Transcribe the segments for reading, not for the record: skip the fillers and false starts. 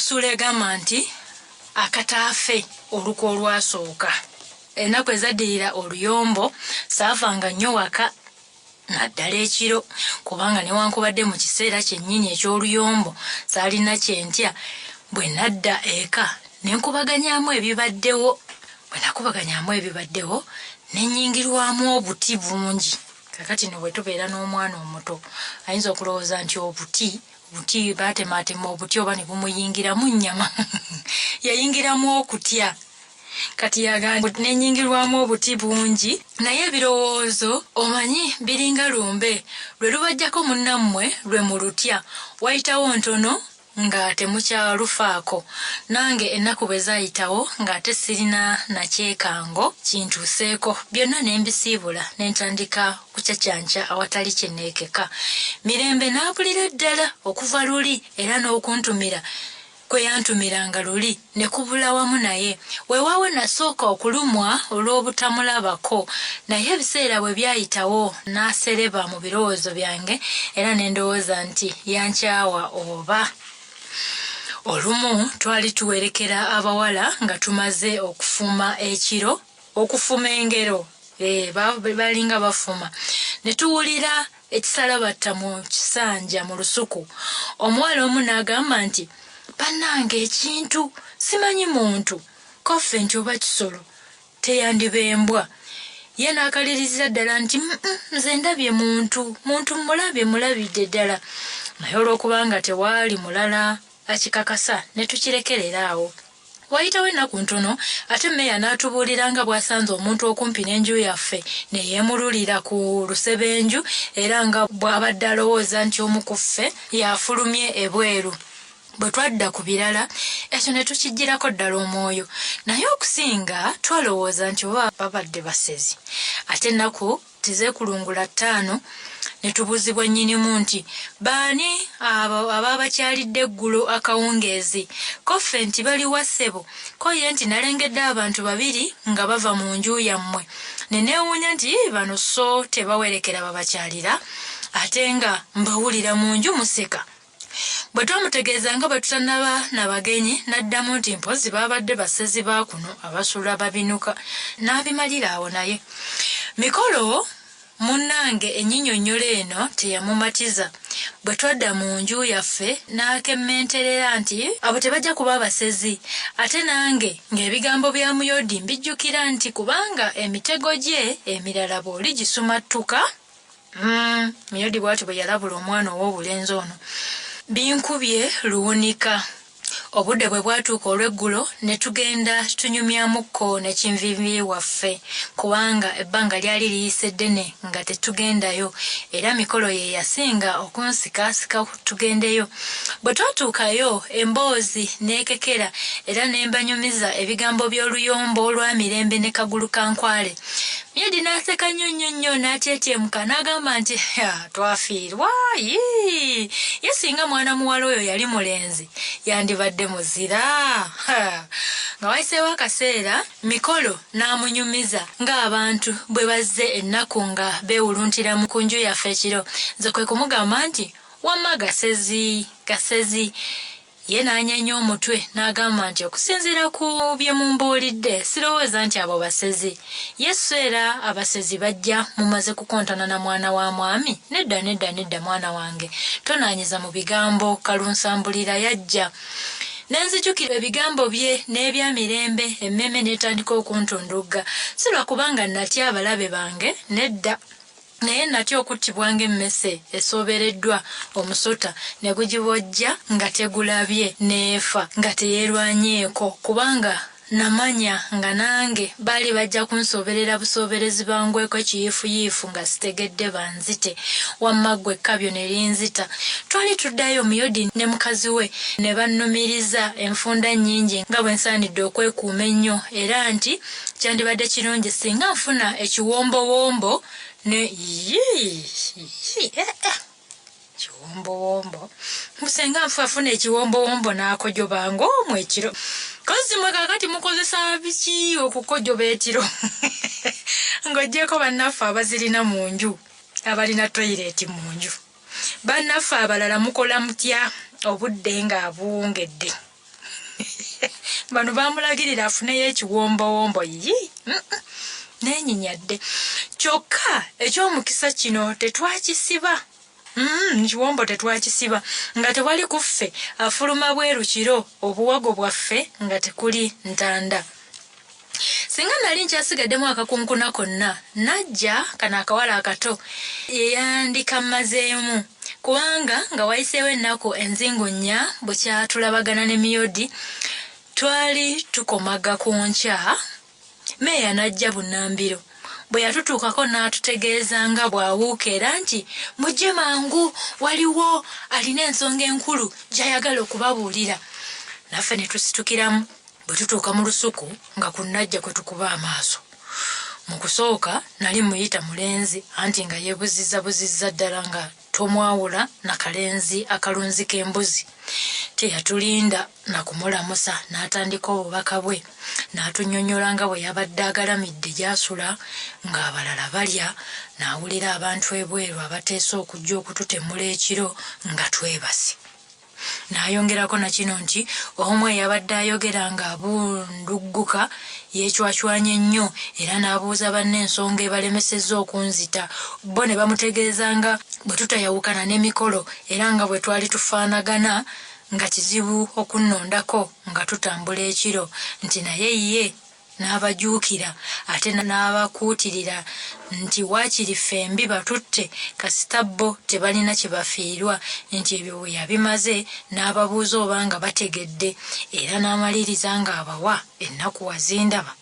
Newasula egamba nti Akataafe Olukwe Olwasooka. Ennaku ezaddirira oluyombo saavanga nnyo waka naddala ekiro kubanga newankubadde mu kiseera kyennyini eky'oluyombo saalina kyentya bwe nadda eka nenkubaganyaamu ebibaddewo. Bwe nakubaganyaamu ebibaddewo nennyingirwamu obuti bungi. Kakati no bwe tubeera n'omwana omuto ayinza okulowooza nti obuti baatematema obuti oba ne bumuyingiramu nnyama yayingiramu okutya. Kati yagamba nennyingirwamu obuti bungi naye ebirowoozo omanyi biringa lumbe lwe lubajjako munnammwe lwe mu lutya wayitawo ntono nga temukyalufaako. Nange ennaku bwe zaayitawo ng'ate sirina nakyekango kintuuseeko byonna ne mbisiibula ne ntandika kucacyanca awatali kye neekeka. Mirembe n'apulira ddala okuva luli era n'okuntumira kwe yantumiranga luli ne kubula wamu naye. Weewaawo nasooka okulumwa olw'obutamulabako naye ebiseera bwe byayitawo n'asereba mu birowoozo byange era ne ndowooza nti yankyawa oba. Olumu twali tuwerekera abawala nga tumaze okufuma ekiro, okufuma engero, balinga bafuma. Ne tuwulira ekisalabatta mu kisanja mu lusuku. Omuwala omu n'agamba nti, "Bannange ekintu, simanyi muntu, koffe nti oba kisolo, teyandibembwa." Ye n'akaliriza ddala nti, "Nze ndabye muntu mulabidde ddala." Naye olw'okubanga tewaali mulala akikakasa ne tukirekerera awo. Wayitawo ennaku ntono ate mmeeya n'atubuulira nga bw'asanze omuntu okumpi n'enju yaffe ne yeemululira ku lusebenju era nga bw'abadde alowooza nti omu ku ffe yafulumye ebweru. Bwe twadda ku birala ekyo ne tukigirako ddala omwoyo naye okusinga twalowooza nti oba babadde basezi. Ate ennaku tezeekulungula 5 ne tubuuzibwa nnyinimu nti, "Baani abo abaabakyalidde eggulo akawungeezi?" Koffe nti bali wa ssebo. Ko ye nti nalengedde abantu 2 nga bava mu nju yammwe. Ne neewuunya nti bano so tebawerekera babakyalira ate nga mbawulira mu nju museka. Bwe twamutegeeza nga bwe tutannaba n'abagenyi n'addamu nti mpozi baabadde basezi ba kuno abasula babinuka. N'abimalira awo naye. Mikolo munnange ennyinnyonnyola eno teyamumatiza. Bwe twadda mu nju yaffe n'akemmenterera nti abo tebajja kuba basezi. Ate nange ng'ebigambo bya Muyodi mbijjukira nti kubanga emitego gye emirala bw'oli gisumattuka. Muyodi bw'ati bwe yalabula omwana ow'obulenzi ono. Binkubye luwunika. Obudde bwe bwatuuka olw'eggulo ne tugenda tunyumyamukko ne kinvivi waffe kubanga ebbanga lyali liyise ddene nga tetugendayo era mikolo ye yasinga okunsikaasika tugendeyo. Bwe twatuukayo emboozi n'ekekera era ne mbanyumiza ebigambo by'oluyombo olwa Mirembe ne Kagulukankwale. Muyodi n'aseka nnyo n'atyetyemuka n'agamba nti, "Twafiirwa, ye singa mwana muwala oyo yali mulenzi yandibadde muzira." Nga wayiseewo akaseera Mikolo n'amunyumiza ng'abantu bwe bazze ennaku nga beewuluntira mu kunju yaffe ekiro. Nze kwe kumugamba nti, "Wamma gasezi." Ye n'anyanya omutwe n'agamba nti okusinziira ku bye mumbuulidde sirowooza nti abo basezi. Yesu era abasezi bajja mumaze kukontana na mwana wa mwami. Nedda mwana wange, tonaanyiza mu bigambo kalunsambulira yajja. Nenzijukira ebigambo bye n'ebya Mirembe emmeme n'etandika okuntundugga. Si lwa kubanga natya abalabe bange, nedda. Naye natya okuttibwanga emmese esoobereddwa omusota ne gugibojja nga tegulabye neefa nga teyeerwanyeeko kubanga namanya nga nange baali bajja kunsooberera busooberezi bangweko ekiyiifuyiifu nga sitegedde banzite. Wamma ggwe ekkabyo ne linzita. Twali tuddayo Muyodi ne mukazi we ne bannumiriza enfunda nnyingi nga bwe nsaanidde okwekuuma ennyo era nti kyandibadde kirungi singa nfuna ekiwombowombo ne kiwombowombo musenga nfuna ekiwombowombo n'akojoba ng'omwo ekiro. Kozi mwe kakati mukozesa biki okukojoba ekiro? Ng'oggyeko bannaffe abazirina mu nju abalina toyireti mu nju. Bannaffe abalala mukola mutya obudde nga abuwungedde? bano bamulagirira afuneyo ekiwombowombo yi nenyinyadde kyokka ekyomukisa kino tetwakisiba. Kiwombo tetwakisiba nga tewali kuffe afuluma bweru kiro obuwago bwaffe nga tekuli ntanda. Singa nali nkyasigaddemu akakunkuna konna najja kana akawala akato yeyandika mmazeemu kubanga nga wayiseewo ennaku enzingunya bukyatulabagana ne miyodi twali tukomaga ku nkya. Meeya najja bunnambiro bwe yatutuukako n'atutegeeza nga bw'awuuka era nti mujje mangu waliwo alina ensonga enkulu gy'ayagala okubabuulira. Naffe ne tusitukiramu. Bwe tutuuka mu lusuku nga ku najja kwe tukuba amaaso. Mu kusooka nali muyita mulenzi anti nga yeebuzizza ddala nga tomwawula na kalenzi akalunzi k'embuzi. Teyatulinda na kumulamusa n'atandika obubaka bwe n'atunnyonnyola nga bwe yabadde agalamidde gy'asula ng'abalala balya n'awulira abantu ebweru abateesa okujja okututemula ekiro nga twebase. N'ayongerako na kino nti omu eyabadde ayogera ng'abundugguka yeecwacwanya ennyo era n'abuuza banne ensonga ebalemesezza okunzita. Bo ne bamutegeeza nga bwe tutayawukana n'emikolo era nga bwe twali tufaanagana nga kizibu okunnondako nga tutambula ekiro nti naye ye n'abajuukira ate n'abakuutirira nti waakiri fembi batutte kasita bo tebalina kye bafiirwa nti ebyo bwe yabimaze n'ababuuza oba nga bategedde era n'amaliriza ng'abawa ennaku wazindaba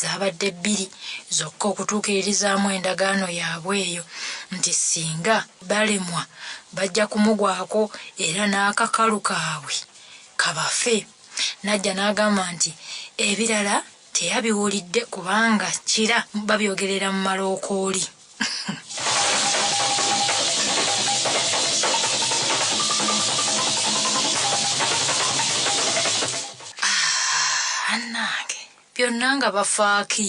zaabadde 2 zokka okutuukirizaamu endagaano yaabwe eyo nti singa balemwa bajja kumugwako era n'akakalu kaabwe kabafe. Najja n'agamba nti ebirala teyabiwulidde kubanga kira babyogerera mu malookooli. Annange byonna nga bafaaki.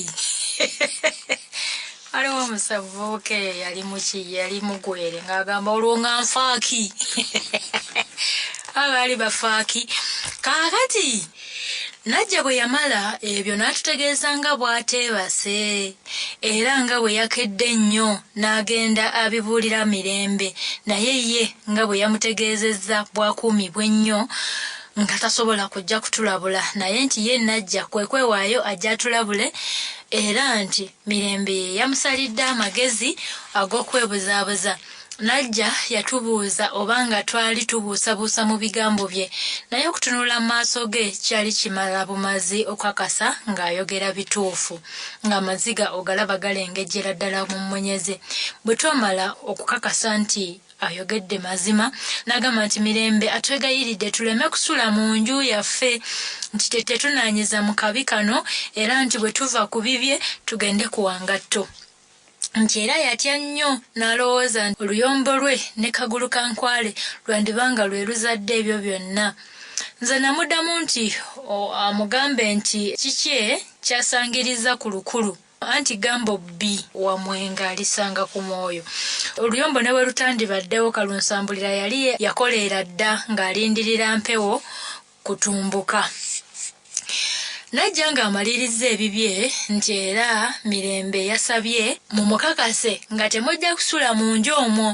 Waliwo omusavubuka yali mugwere ng'agamba olwo nga nfaaki. Abaali bafaaki. Kaakati najja bwe yamala ebyo n'atutegeeza nga bw'ateebase era nga bwe yakedde ennyo n'agenda abibuulira Mirembe naye ye nga bwe yamutegeezezza bwakuumibwa ennyo nga tasobola kujja kutulabula naye nti ye najja kwe kwewaayo ajja atulabule era nti Mirembe ye yamusalidde amagezi ag'okwebuzaabuza. Najja yatubuuza obanga twali tubuusabuusa mu bigambo bye naye okutunula mu maaso ge kyali kimala bumazi okukakasa ng'ayogera bituufu ng'amaziga ogalaba galengejjera ddala mu mmunyeze. Bwe twamala okukakasa nti ayogedde mazima n'agamba nti Mirembe atwegayiridde tuleme kusula mu nju yaffe nti tetunaanyiza mu kabi kano era nti bwe tuva ku bibye tugende ku wangatto. Nti era yatya nnyo n'alowooza oluyombo lwe ne Kagulukankwale lwandibanga lwe luzadde ebyo byonna. Nze namuddamu nti amugambe nti kikye kyasangiriza ku lukulu anti gambo bbi wamwenga alisanga ku mwoyo. Oluyombo ne bwe lutandibaddewo kalunsambulira yali yakoleera dda ng'alindirira mpewo kutumbuka. Najja ng'amaliriza ebibye nti era Mirembe yasabye mumukakase nga temujja kusula mu nju omwo.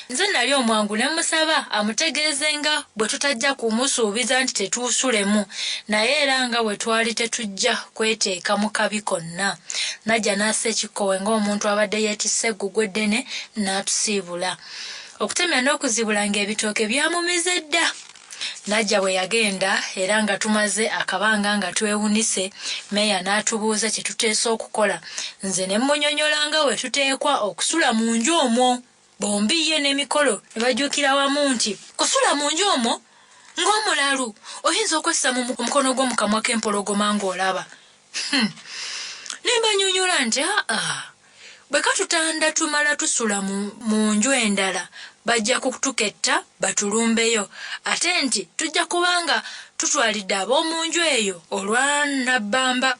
Nze nali omwangu ne musaba amutegeeze nga bwe tutajja kumusuubiza nti tetuusulemu naye era nga bwe twali tetujja kweteeka mu kabi konna. Najja n'assa ekikkowe ng'omuntu abadde yeetisse eggugwe eddene n'atusiibula. Okutemya n'okuzibula ng'ebitooke byamumize dda. Najja bwe yagenda era nga tumaze akabanga nga twewunise meeya n'atubuuza kye tuteesa okukola. Nze ne mmunyonnyola nga we tuteekwa okusula mu nju omwo. Bombi ye n'emikolo ne bajjukira wamu nti kusula mu nju omwo ng'omulalu oyinza okwessa mu mukono gw'omu kamwa k'empologoma ng'olaba. Ne mbanyonnyola nti bwe katutanda tumala tusula mu nju endala bajja kutuketta batulumbeyo ate nti tujja kubanga tutwalidde ab'omu nju eyo olwa nabbamba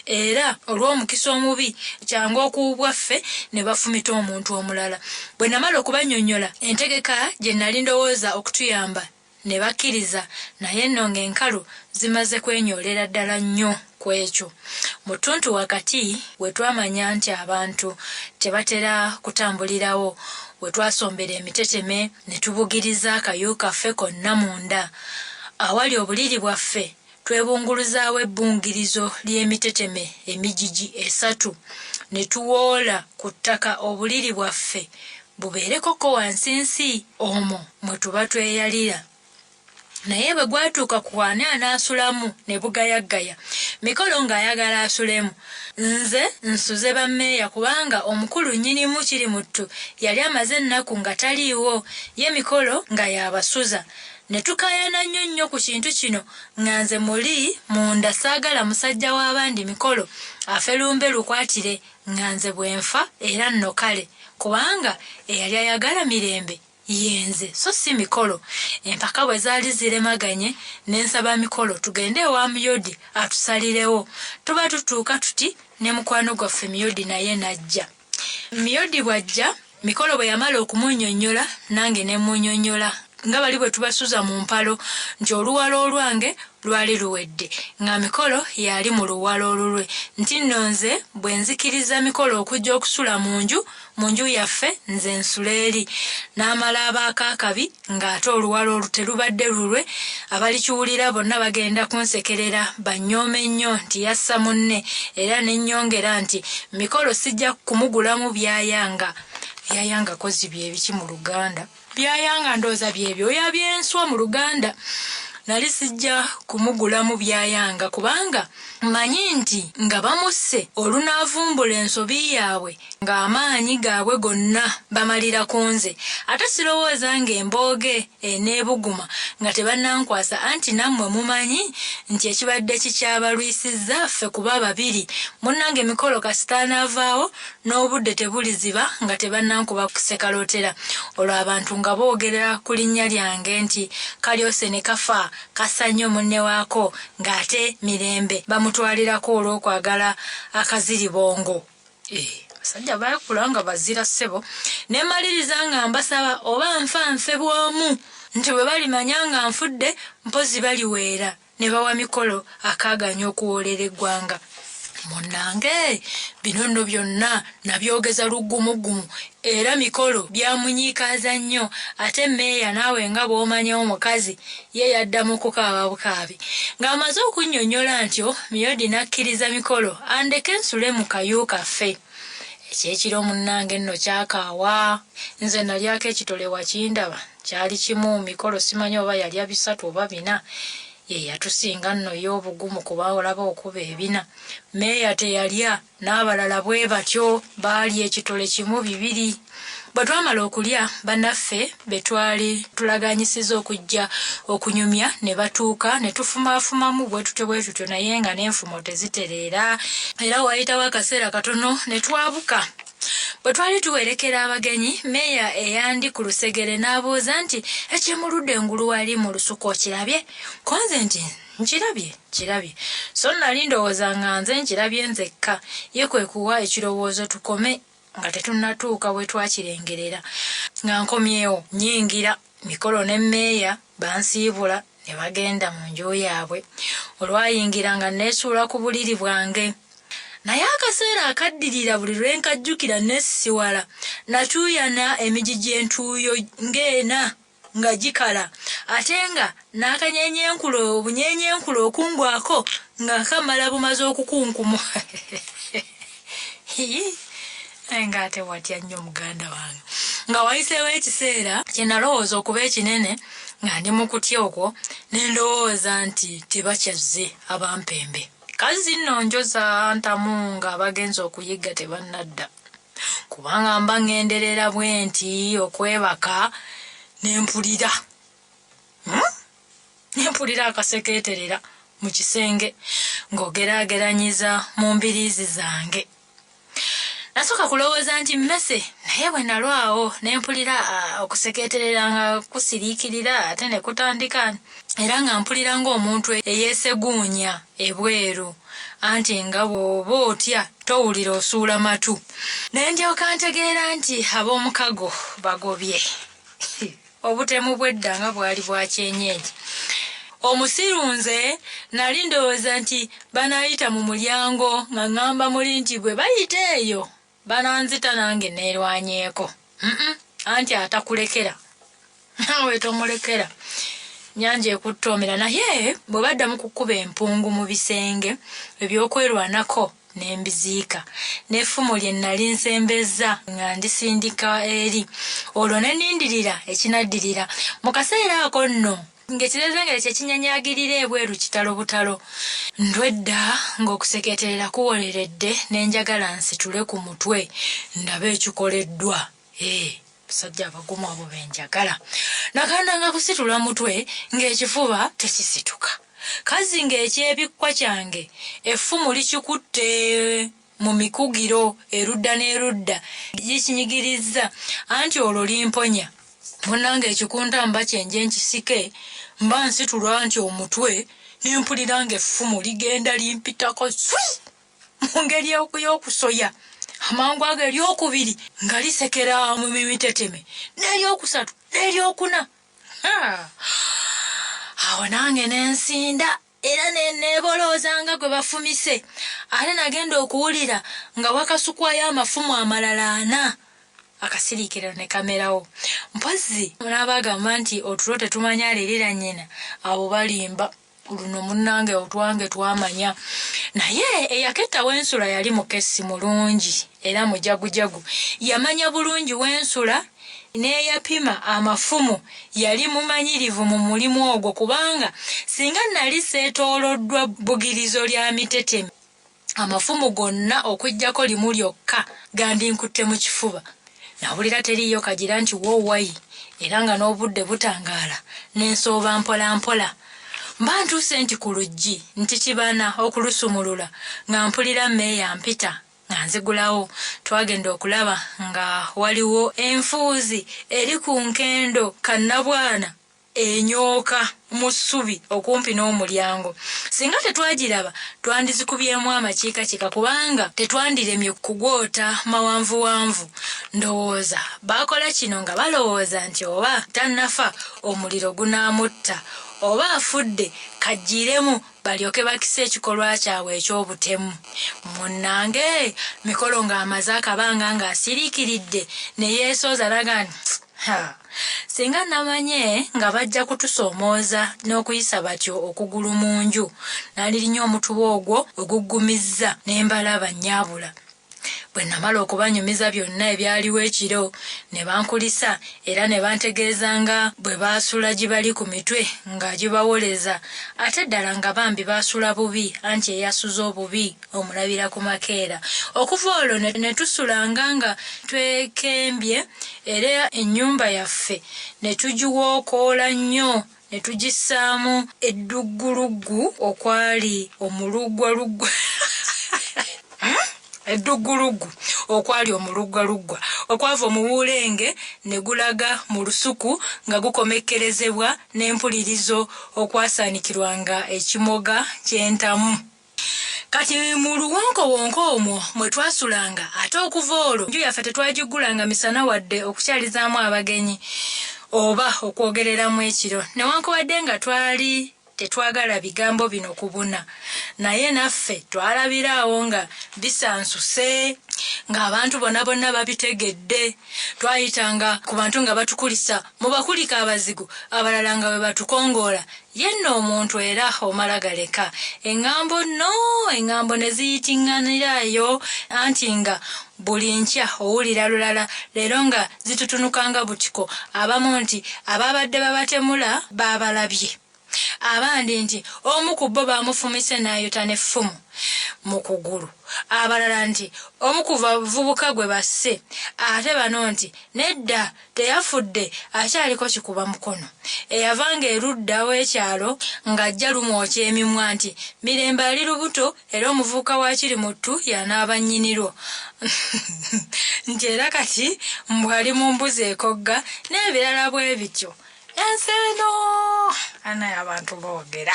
era olw'omukisa omubi kyangu okuwubwaffe ne bafumita omuntu omulala. Bwe namala okubannyonnyola entegeka gye nali ndowooza okutuyamba ne bakkiriza, naye nno ng'enkalu zimaze kwenyolera ddala nnyo ku ekyo. Mu ttuntu wakati we twamanya nti abantu tebatera kutambulirawo, we twasombera emiteteme ne tubugiriza akayu kaffe konna munda. Awali obuliri bwaffe twebunguluzaawo ebbungirizo ly'emiteteme emigigi 3 ne tuwoola ku ttaka obuliri bwaffe bubeerekoko wansinsi omwo mwe tuba tweyalira. Naye bwe gwatuuka ku ani anaasulamu ne bugayagaya, Mikolo ng'ayagala asulemu. Nze nsuze bammeeya kubanga omukulu nnyinimu Kirimuttu yali amaze ennaku nga taliiwo, ye Mikolo nga yabasuza. Ne tukaayana nnyo ku kintu kino nga nze muli munda saagala musajja w'abandi Mikolo afe lumbe lukwatire nga nze bwenfa era nno kale, kubanga eyali ayagala mirembe yenze so si Mikolo. Empaka bwe zaali ziremaganye ne nsaba Mikolo tugende ewa Myodi atusalirewo. Tuba tutuuka tuti ne mukwano gwaffe Myodi naye najja. Myodi bw'ajja, Mikolo bwe yamala okumunnyonnyola nange ne munnyonnyola nga bali bwe tubasuza mu mpalo nti oluwalo olwange lwali luwedde, nga Mikolo yali mu luwalo olulwe. Nti nno nze bwe nzikiriza Mikolo okujja okusula mu nju yaffe, nze nsula eri. N'amala abaako akabi ng'ate oluwalo terubadde lulwe, abalikiwulira bonna bagenda kunsekerera banyoome nnyo nti yassa munne, era ne nnyongera nti Mikolo sijja kumugulamu byayanga. Byayanga kozi byebiki mu Luganda? Byayanga ndooza byebyoya by'enswa mu Luganda. Nali sijja kumugulamu byayanga kubanga mmanyi nti nga bamusse olunaavumbula ensobi yaabwe ng'amaanyi gaabwe gonna bamalira ku nze. Ate sirowooza ng'embooge eneebuguma nga tebannankwasa, anti nammwe mumanyi nti ekibadde kikyabalwisizza ffe kuba babiri. Munnange Mikolo kasita anaavaawo n'obudde tebuliziba nga tebannankuba kusekalotera. Olwo abantu nga boogera ku linnya lyange nti kalyose ne kafa kasa nnyo munne waako ng'ate mirembe bamutwalirako olw'okwagala akaziribongo. Basajja baakula nga bazira ssebo. Ne maliriza nga mbasaba oba nfe bwomu nti bwe balimanya nga nfudde mpozi baliweera ne bawa Mikolo akaaganya okuwoolera eggwanga. Munnange bino nno byonna nabyogeza luggumugumu era Mikolo byamunyiikaaza nnyo. Ate mmeeya naawe nga bw'omanya omukazi ye yaddamu kukaaba bukaabi. Ng'amaze okunnyonnyola ntyo, Myodi n'akkiriza Mikolo andeke nsule mu kayu kaffe. Ekyekiro munnange nno kyakaawa. Nze nalyako ekitole wakindaba kyali kimu, Mikolo simanyi oba yalya 3 oba 4. Ye yatusinga nno y'obugumu kuba olaba okuba 4. Mmeeya teyalya, n'abalala bwe batyo baali ekitole kimu 2. Bwe twamala okulya, bannaffe be twali tulaganyisiza okujja okunyumya ne batuuka ne tufumaafumamu bwe tutyo naye nga n'enfumo tezitereera. Era wayitawo akaseera katono ne twabuka. Bwe twali tuwerekera abagenyi, mmeeya eyandi ku lusegere n'abuuza nti ekyemuludde engulu wali mu lusuku okirabye? Konze nti nkirabye. So nali ndowooza nga nze nkirabye nzekka, ye kwe kuwa ekirowoozo tukome nga tetunnatuuka we twakirengerera. Nga nkomyewo nnyingira, Mikolo ne mmeeya bansiibula ne bagenda mu nju yaabwe. Olwayingira nga neesuula ku buliri bwange. Naye akaseera akaddirira buli lwe nkajjukira nesiwala, natuuyana emigigi entuuyo ng'ena nga gikala, ate nga obunyenyenkulo okungwako nga kamala bumaze okukunkumu. Nga ate watya nnyo muganda wange. Nga wayiseewo ekiseera kye nalowooza okuba ekinene nga ndi mu kutya okwo, ne ndowooza nti tebakyazze abampembe. Kazi nno njoza ntamu nga bagenza okuyiga tebannadda. Kubanga mba ngenderera bwe nti okwebaka nempulira. Nempulira akasekeeterera mu kisenge ng'ogeraageranyiza mu mbiriizi zange. Nasooka kulowooza nti mmese, naye bwe nalwawo nempulira okusekeeterera nga kusiriikirira ate ne kutandika. Era nga mpulira ng'omuntu eyeeseguunya ebweru, anti nga bw'oba otya towulira osuula matu. Ne ndyoka ntegeera nti ab'omukago bagobye. obutemu bw'edda nga bwali bwa kyenyeji. Omusirunze nali ndowooza nti banayita mu mulyango nga ngamba muli nti bwe bayita eyo bananzita nange neerwanyeeko. Anti atakulekera nawe tomulekera. Nyanja ekuttoomera naye bwe baddamu kukuba empungu mu bisenge ebyokwerwanako nembiziika n'effumu lye nali nsembezza nga ndisindika eri olwo ne nindirira ekinaddirira mu kaseera ako nno ng'ekirezengere kye kinyanyagirira ebweru kitalo butalo ndwedda ng'okuseketerera kuwoleredde nenjagala nsitule ku mutwe ndabe ekikoleddwa. Basajja abagumu abo benjagala. Nakanda kusitula mutwe ng'ekifuba tekisituka. Kazi ng'ekyebikwa kyange effumu likikutte mu mikugiro erudda n'erudda likinyigirizza anti olwo limponya. Munnange ekikunta mba kyenje nkisike mba nsitula nti omutwe nempulira ng'effumu ligenda limpitako mu ngeri y'okusoya. Amangu ago eryokubiri nga lisekera mu mimiteteme n'eryokusatu n'eryokuna. Awo nange nensinda era neeboloozanga gwe bafumise. Ate nagenda okuwulira nga wakasukwayo amafumu amalala 4. Akasiriikiro ne kamerawo. Mpozzi n'abagamba nti otulo tetumanya alirira nnyina abo balimba. Luno munnange otwange twamanya. Naye eyaketta w'ensula yali mukessi mulungi era mujagujagu. Yamanya bulungi w'ensula n'eyapima amafumu yali mumanyirivu mu mulimu ogwo kubanga singa nali seetooloddwa bugirizo lya miteteme amafumu gonna okujjako limu lyokka gandinkutte mu kifuba. Nawulira teriyo kagira nti woowayi era nga n'obudde butangaala n'ensooba mpola mpola. Mba ntuuse nti ku luggi nti kibana okulusumulula nga mpulira mmeeya mpita nga nzigulawo. Twagenda okulaba nga waliwo enfuuzi eri ku nkendo kannabwana enyooka mu ssubi okumpi n'omulyango. Singa tetwagiraba twandizikubyemu amakiikakika kubanga tetwandiremye kugwota mawanvuwanvu. Ndowooza baakola kino nga balowooza nti oba tannafa omuliro gunaamutta oba afudde kajjiremu balyoke bakise ekikolwa kyabwe eky'obutemu. Munnange mikolo ng'amaze akabanga ng'asiriikiridde ne yeesooza nagani singa namanye nga bajja kutusoomooza n'okuyisa batyo okugulu mu nju nalirinya omutuba ogwo oguggumizza n'embalaba nnyabula. Bwe namala okubanyumiza byonna ebyaliwo ekiro ne bankulisa era ne bantegeezanga bwe baasula gibali ku mitwe nga gibawoleza ate ddala nga bambi baasula bubi anti eyasuza obubi omulabira ku makeera. Okuva olwo ne tusulanga nga twekembye era ennyumba yaffe ne tugiwookoola nnyo ne tugissaamu eddugguluggu okwali omuluggwaluggwa eddugulugu okwali omuluggwaluggwa okwava mu Buulenge ne gulaga mu Lusuku nga gukomekkerezebwa n'empulirizo okwasaanikirwanga ekimoga ky'entamu. Kati mu luwonkowonko omwo mwe twasulanga ate okuva olwo enju yaffe tetwagigulanga misana wadde okukyalizaamu abagenyi oba okwogereramu ekiro newankubadde nga twali tetwagala bigambo bino kubuna. Naye naffe twalabiraawo nga bisansuse ng'abantu bonna babitegedde. Twayitanga ku bantu nga batukulisa mu bakulika abazigu abalala nga bwe batukongoola yenno omuntu era omala galeka. Engambo ne ziyitinganirayo anti nga buli nkya owulira lulala leero nga zitutunukanga butiko. Abamu nti ababadde babatemula baabalabye. Abandi nti omu ku bo baamufumise n'ayota n'effumu mu kugulu. Abalala nti omu ku bavubuka gwe basse. Ate bano nti nedda teyafudde akyaliko kikuba mukono. Eyavanga erudda w'ekyalo ng'ajja lumwokya emimwa nti mirembe ali lubuto era omuvubuka wa Kirimuttu y'anaaba nnyinirwo. Nti era kati mbwali mu mbuzi ekogga n'ebirala bwe bityo. Enseno ana y'abantu boogera.